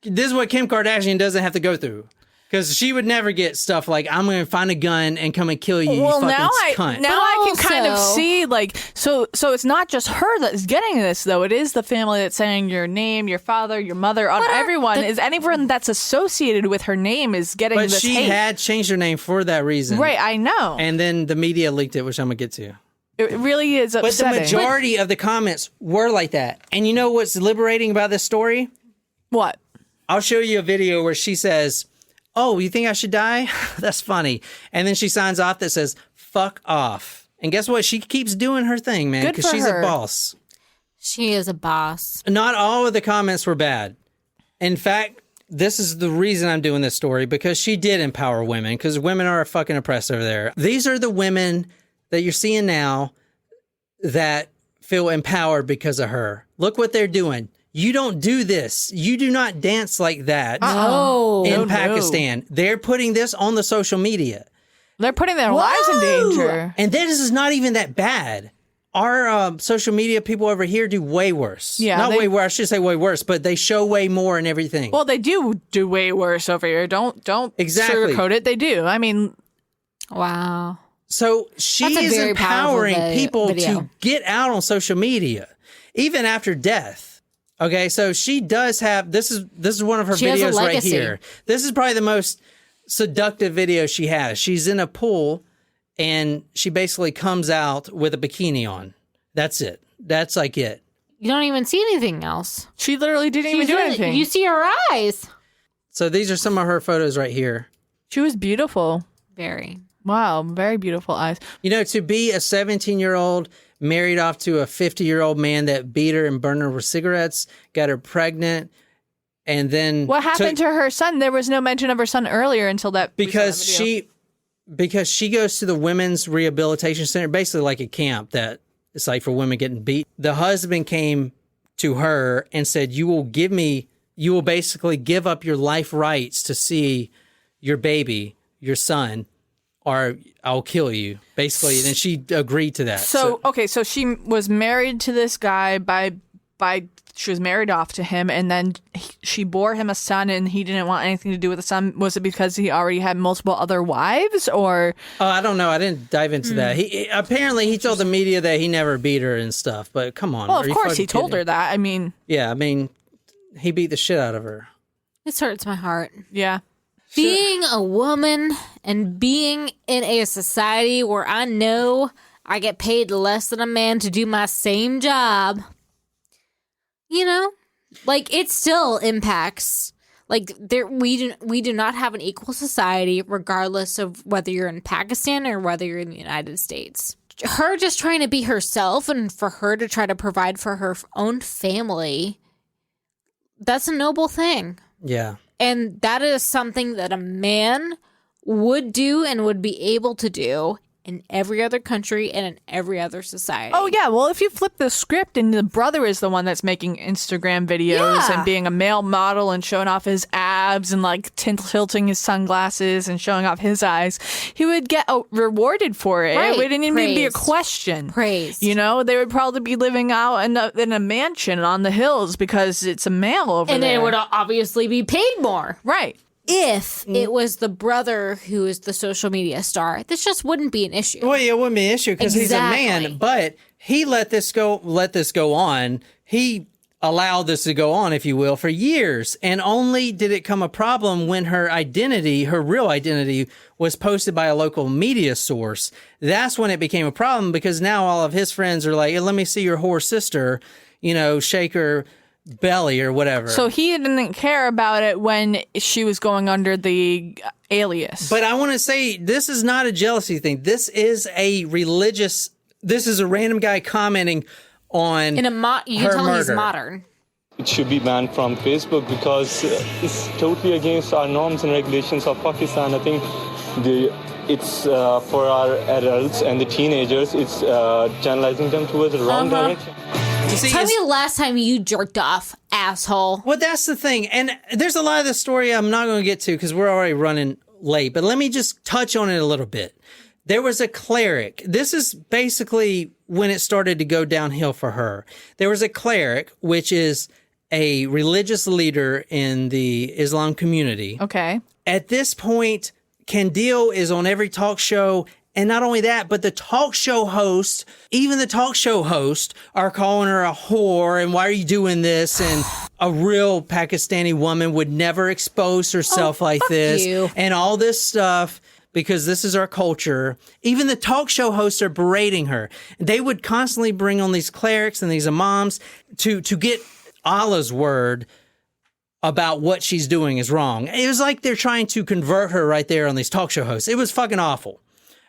Kim Kardashian doesn't have to go through. Because she would never get stuff like, I'm going to find a gun and come and kill you, you fucking cunt. Now I can kind of see, like, so it's not just her that's getting this, though. It is the family that's saying your name, your father, your mother, on everyone. Is anyone that's associated with her name is getting this But she hate. had changed her name for that reason. Right, I know. And then the media leaked it, which I'm going to get to. It really is upsetting. But the majority of the comments were like that. And you know what's liberating about this story? What? I'll show you a video where she says, oh, you think I should die? That's funny. And then she signs off that says, fuck off. And guess what? She keeps doing her thing, man, because she's a boss. She is a boss. Not all of the comments were bad. In fact, this is the reason I'm doing this story, because she did empower women, because women are fucking oppressed over there. These are the women that you're seeing now that feel empowered because of her. Look what they're doing. You don't do this. You do not dance like that in Pakistan. They're putting this on the social media. They're putting their lives in danger. And this is not even that bad. our social media people over here do way worse. Yeah, Not way worse. I should say way worse, but they show way more and everything. Well, they do way worse over here. Don't Exactly. sugarcoat it. They do. I mean, Wow. So she That's a is very empowering powerful people video. to get out on social media, even after death. Okay, so she does have this is one of her She has a videos right legacy. here. This is probably the most seductive video she has. She's in a pool and she basically comes out with a bikini on. That's it. That's like it. You don't even see anything else. she literally didn't even She's do really- anything. You see her eyes. So these are some of her photos right here. She was beautiful. Very. Wow, very beautiful eyes. You know, to be a 17-year-old married off to a 50-year-old man that beat her and burned her with cigarettes, got her pregnant, and then What happened to her son? There was no mention of her son earlier until that. because she goes to the women's rehabilitation center, basically like a camp that it's like for women getting beat. The husband came to her and said, you will basically give up your life rights to see your baby, your son, or I'll kill you, basically. And she agreed to that. So okay, so she was married to this guy by she was married off to him, and then she bore him a son, and he didn't want anything to do with the son. Was it because he already had multiple other wives, or? I don't know. I didn't dive into that. He apparently he told the media that he never beat her and stuff. But come on. Well, are of you course fucking he told kidding? her that. I mean, Yeah, I mean, he beat the shit out of her. This hurts my heart. yeah. Being a woman and being in a society where I know I get paid less than a man to do my same job, you know, like it still impacts. Like we do not have an equal society, regardless of whether you're in Pakistan or whether you're in the United States. Her just trying to be herself and for her to try to provide for her own family, that's a noble thing. Yeah. And that is something that a man would do and would be able to do in every other country and in every other society. Oh yeah. Well, if you flip the script and the brother is the one that's making Instagram videos Yeah. and being a male model and showing off his abs and like tilting his sunglasses and showing off his eyes, he would get rewarded for it. Right. It wouldn't even be a Praised. question. Praised. You know, they would probably be living out in a mansion on the hills because it's a male over And there. they would obviously be paid more. Right. If it was the brother who is the social media star, this just wouldn't be an issue. Well, yeah, it wouldn't be an issue because he's a Exactly. man, but he let this go on. He allowed this to go on, if you will, for years. And only did it come a problem when her real identity, was posted by a local media source. That's when it became a problem because now all of his friends are like, hey, let me see your whore sister, shake her belly or whatever. So he didn't care about it when she was going under the alias. But I want to say this is not a jealousy thing. This is a random guy commenting on You can her tell he's murder. modern. It should be banned from Facebook because it's totally against our norms and regulations of Pakistan. I think it's for our adults and the teenagers, it's channelizing them towards the wrong direction. You see, Tell it's- me the last time you jerked off, asshole. Well, that's the thing. And there's a lot of the story I'm not going to get to because we're already running late. But let me just touch on it a little bit. There was a cleric. This is basically when it started to go downhill for her. There was a cleric, which is a religious leader in the Islam community. Okay. At this point, Qandeel is on every talk show. And not only that, but the talk show host, even the talk show host, are calling her a whore and why are you doing this? And a real Pakistani woman would never expose herself like this you. and all this stuff because this is our culture. Even the talk show hosts are berating her. They would constantly bring on these clerics and these imams to get Allah's word about what she's doing is wrong. It was like they're trying to convert her right there on these talk show hosts. It was fucking awful.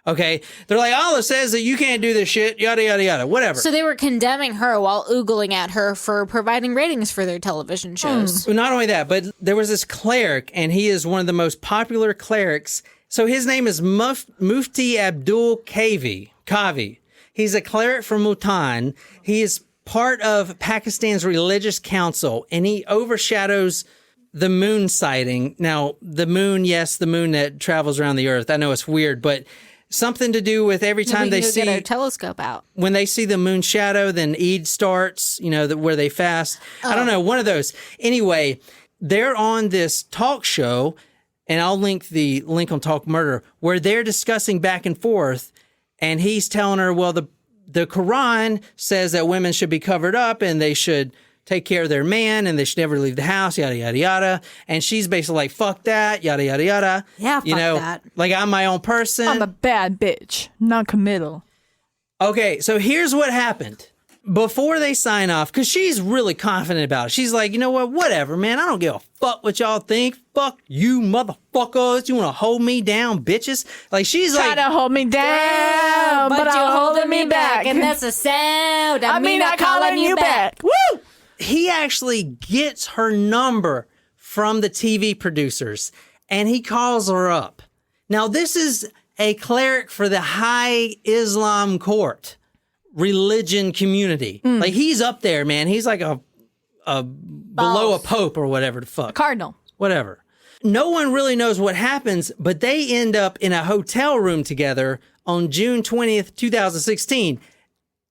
Okay, they're like, Allah says that you can't do this shit, yada, yada, yada, whatever. So they were condemning her while oogling at her for providing ratings for their television shows. Well, not only that, but there was this cleric, and he is one of the most popular clerics. So his name is Mufti Abdul Kavi. He's a cleric from Multan. He is part of Pakistan's religious council, and he overshadows the moon sighting. Now, the moon, yes, the moon that travels around the earth. I know it's weird, but Something to do with every time they see get our telescope out. when they see the moon shadow, then Eid starts, where they fast. I don't know, one of those. Anyway, they're on this talk show, and I'll link the link on Talk Murder, where they're discussing back and forth, and he's telling her, well, the Quran says that women should be covered up and they should take care of their man and they should never leave the house, yada, yada, yada. And she's basically like, fuck that, yada, yada, yada. Yeah, fuck that. Like, I'm my own person. I'm a bad bitch, non-committal. Okay, so here's what happened. Before they sign off, because she's really confident about it. She's like, you know what? Whatever, man. I don't give a fuck what y'all think. Fuck you, motherfuckers. You want to hold me down, bitches? Like, she's Try like... to hold me down, but you're holding me back. And that's a sound. I mean, not calling you back. Woo! He actually gets her number from the TV producers, and he calls her up. Now, this is a cleric for the High Islam Court religion community. Like, he's up there, man. He's like a below a pope or whatever the fuck. Cardinal. Whatever. No one really knows what happens, but they end up in a hotel room together on June 20th, 2016.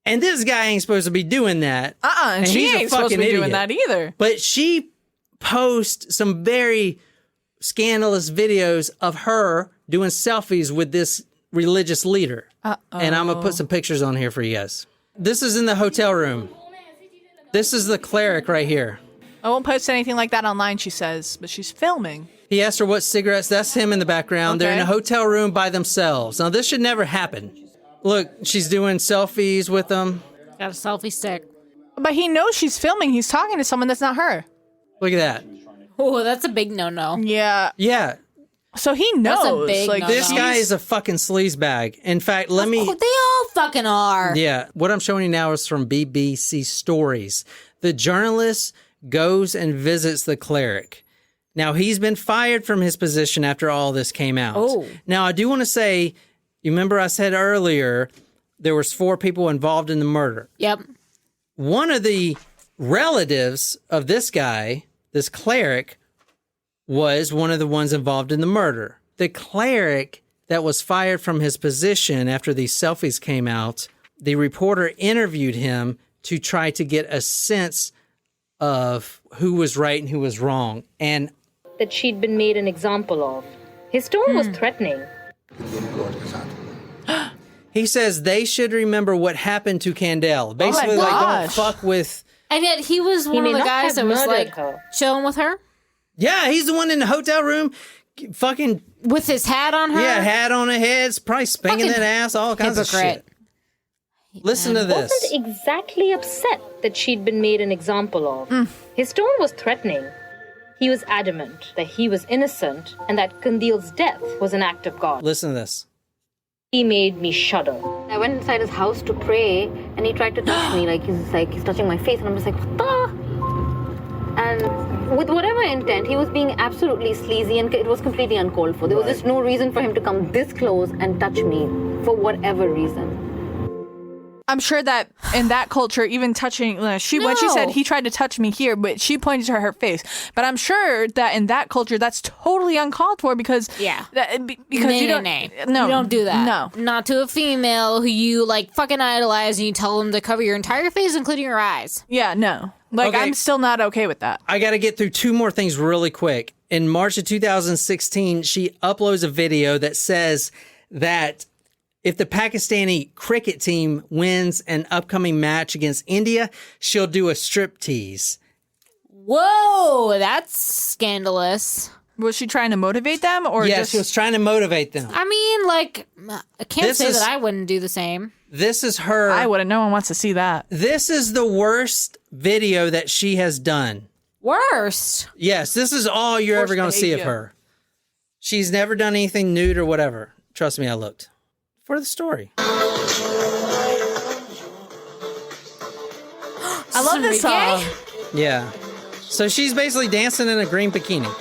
And this guy ain't supposed to be doing that. And she he's a ain't supposed to be fucking doing idiot. that either. But she posts some very scandalous videos of her doing selfies with this religious leader. And I'm going to put some pictures on here for you guys. This is in the hotel room. This is the cleric right here. I won't post anything like that online, she says, but she's filming. He asked her what cigarettes. That's him in the background. They're in a hotel room by themselves. Now, this should never happen. Look, she's doing selfies with them. Got a selfie stick. But he knows she's filming. He's talking to someone that's not her. Look at that. Oh, that's a big no-no. Yeah. Yeah. So he knows. That's a big no-no. This guy is a fucking sleazebag. In fact, let me... Oh, they all fucking are. Yeah. What I'm showing you now is from BBC Stories. The journalist goes and visits the cleric. Now, he's been fired from his position after all this came out. Oh. Now, I do want to say, you remember I said earlier there was 4 people involved in the murder. Yep. One of the relatives of this guy, this cleric, was one of the ones involved in the murder. The cleric that was fired from his position after these selfies came out, the reporter interviewed him to try to get a sense of who was right and who was wrong. And that she'd been made an example of. His tone was threatening. he says they should remember what happened to Qandeel. Basically, like, don't gosh. fuck with... And yet he was one may of the not guys have that was murdered like her. chilling with her Yeah, he's the one in the hotel room fucking... with his hat on her. Yeah, hat on her head, probably spanking Fucking that ass, all kinds of hypocrite. shit. Listen to this. Wasn't exactly upset that she'd been made an example of. His tone was threatening. He was adamant that he was innocent and that Qandeel's death was an act of God. Listen to this. He made me shudder. I went inside his house to pray, and he tried to touch me, he's touching my face, and I'm just like, what the? And with whatever intent, he was being absolutely sleazy, and it was completely uncalled for. There was just no reason for him to come this close and touch me for whatever reason. I'm sure that in that culture, even touching, when she said he tried to touch me here, but she pointed to her face. But I'm sure that in that culture, that's totally uncalled for because because you don't you don't do that. No, not to a female who you like fucking idolize and you tell them to cover your entire face, including your eyes. Yeah, no. Like, Okay. I'm still not okay with that. I got to get through 2 more things really quick. In March of 2016, she uploads a video that says that if the Pakistani cricket team wins an upcoming match against India, she'll do a striptease. Whoa, that's scandalous. Was she trying to motivate them, or Yeah, just she was trying to motivate them. I mean, like, I can't This say is- that I wouldn't do the same. This is her. I wouldn't. No one wants to see that. This is the worst video that she has done. Worst. Yes, this is all you're ever going to see of behavior. her. She's never done anything nude or whatever. Trust me, I looked. For the story. I love this Enrique? song. Yeah. So she's basically dancing in a green bikini.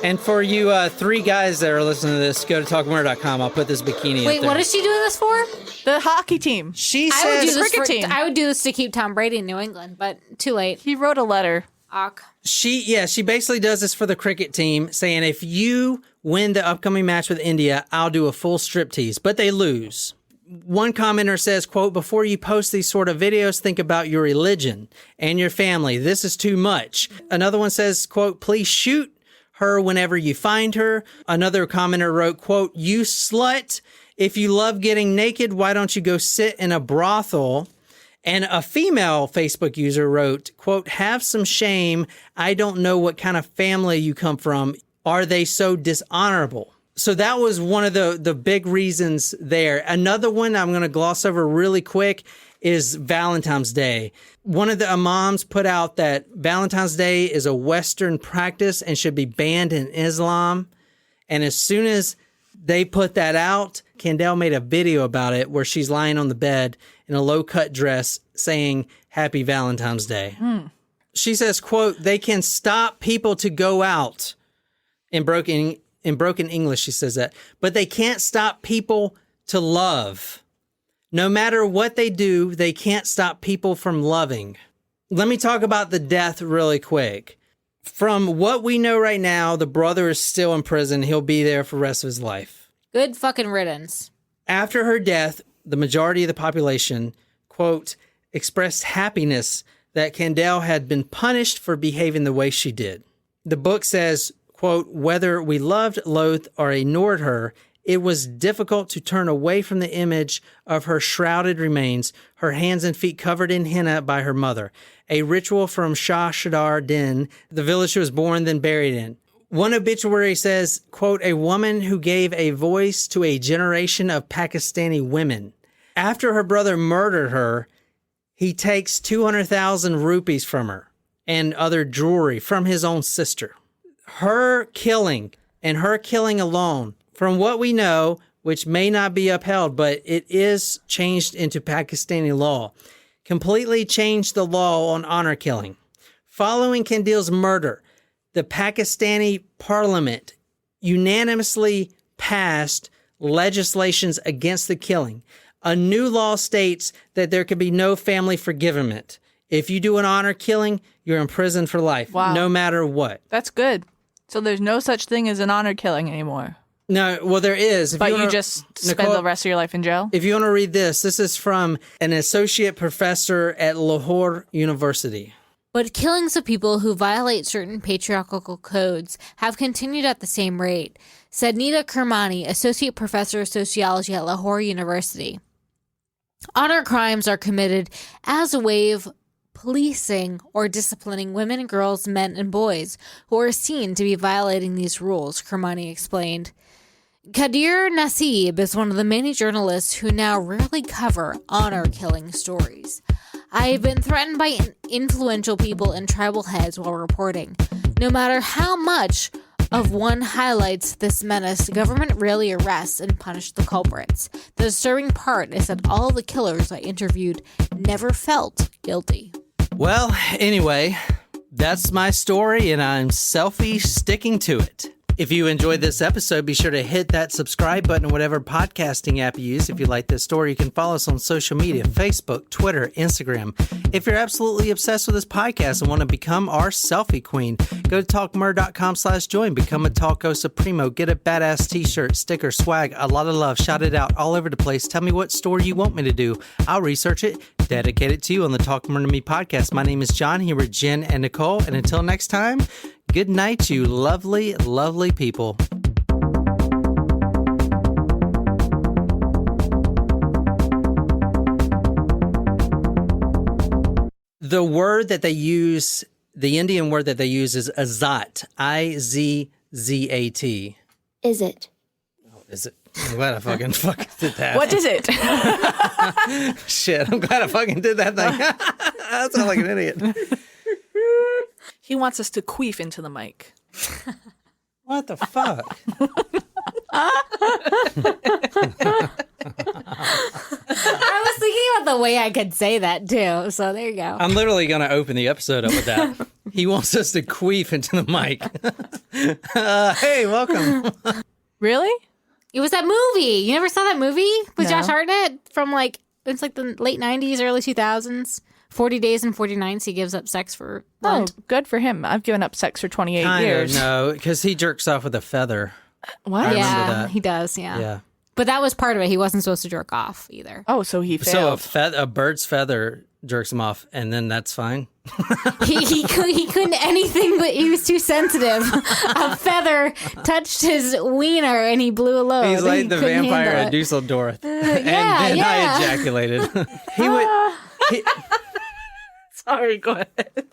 And for you 3 guys that are listening to this, go to talkmurder.com. I'll put this bikini Wait, up there. what is she doing this for? The hockey team. She I would do says this cricket team. I would do this to keep Tom Brady in New England, but too late. He wrote a letter. Awk. she basically does this for the cricket team, saying if you win the upcoming match with India, I'll do a full striptease, but they lose. One commenter says, quote, before you post these sort of videos, think about your religion and your family. This is too much. Another one says, quote, please shoot her whenever you find her. Another commenter wrote, quote, you slut. If you love getting naked, why don't you go sit in a brothel? And a female Facebook user wrote, quote, have some shame. I don't know what kind of family you come from. Are they so dishonorable? So that was one of the big reasons there. Another one I'm going to gloss over really quick is Valentine's Day. One of the imams put out that Valentine's Day is a Western practice and should be banned in Islam. And as soon as they put that out, Qandeel made a video about it where she's lying on the bed in a low-cut dress saying, Happy Valentine's Day. She says, quote, they can stop people to go out. In broken English, she says that. But they can't stop people to love. No matter what they do, they can't stop people from loving. Let me talk about the death really quick. From what we know right now, the brother is still in prison. He'll be there for the rest of his life. Good fucking riddance. After her death, the majority of the population, quote, expressed happiness that Qandeel had been punished for behaving the way she did. The book says, quote, whether we loved, loathed, or ignored her, it was difficult to turn away from the image of her shrouded remains, her hands and feet covered in henna by her mother, a ritual from Shah Shadar Din, the village she was born then buried in. One obituary says, quote, a woman who gave a voice to a generation of Pakistani women. After her brother murdered her, he takes 200,000 rupees from her and other jewelry from his own sister. Her killing and her killing alone, from what we know, which may not be upheld, but it is changed into Pakistani law, completely changed the law on honor killing. Following Qandeel's murder, the Pakistani parliament unanimously passed legislations against the killing. A new law states that there can be no family forgiveness. If you do an honor killing, you're in prison for life, no matter what. That's good. So there's no such thing as an honor killing anymore. No, well, there is. But you just spend the rest of your life in jail? If you want to read this is from an associate professor at Lahore University. But killings of people who violate certain patriarchal codes have continued at the same rate, said Nida Kermani, associate professor of sociology at Lahore University. Honor crimes are committed as a way of policing or disciplining women, girls, men, and boys who are seen to be violating these rules, Kermani explained. Qadir Naseeb is one of the many journalists who now rarely cover honor killing stories. I have been threatened by influential people and tribal heads while reporting. No matter how much of one highlights this menace, the government rarely arrests and punishes the culprits. The disturbing part is that all the killers I interviewed never felt guilty. Well, anyway, that's my story, and I'm sticking to it. If you enjoyed this episode, be sure to hit that subscribe button in whatever podcasting app you use. If you like this story, you can follow us on social media, Facebook, Twitter, Instagram. If you're absolutely obsessed with this podcast and want to become our selfie queen, go to talkmurder.com/join, become a Talko Supremo, get a badass t-shirt, sticker, swag, a lot of love, shout it out all over the place. Tell me what story you want me to do. I'll research it, dedicate it to you on the Talk Murder Me podcast. My name is John, here with Jen and Nicole, and until next time, good night, you lovely, lovely people. The word that they use, the Indian word that they use is azat, I-Z-Z-A-T. Is it? Oh, is it? I'm glad I fucking did that. What is it? Shit, I'm glad I fucking did that thing. I sound like an idiot. He wants us to queef into the mic. What the fuck? I was thinking about the way I could say that too, so there you go. I'm literally going to open the episode up with that. He wants us to queef into the mic. Hey, welcome. Really? It was that movie. You never saw that movie with No. Josh Hartnett from it's like the late 90s, early 2000s. 40 days and 40 nights he gives up sex for Oh, Lent. good for him. I've given up sex for 28 years. No, because he jerks off with a feather. What? I remember Yeah, that. he does. Yeah. Yeah. But that was part of it. He wasn't supposed to jerk off either. Oh, so he failed. So a bird's feather jerks him off, and then that's fine. He couldn't anything, but he was too sensitive. A feather touched his wiener, and he blew a load. He's like the couldn't vampire handle at it. Dusseldorf. And yeah, then yeah. I ejaculated. He would. Sorry, go ahead.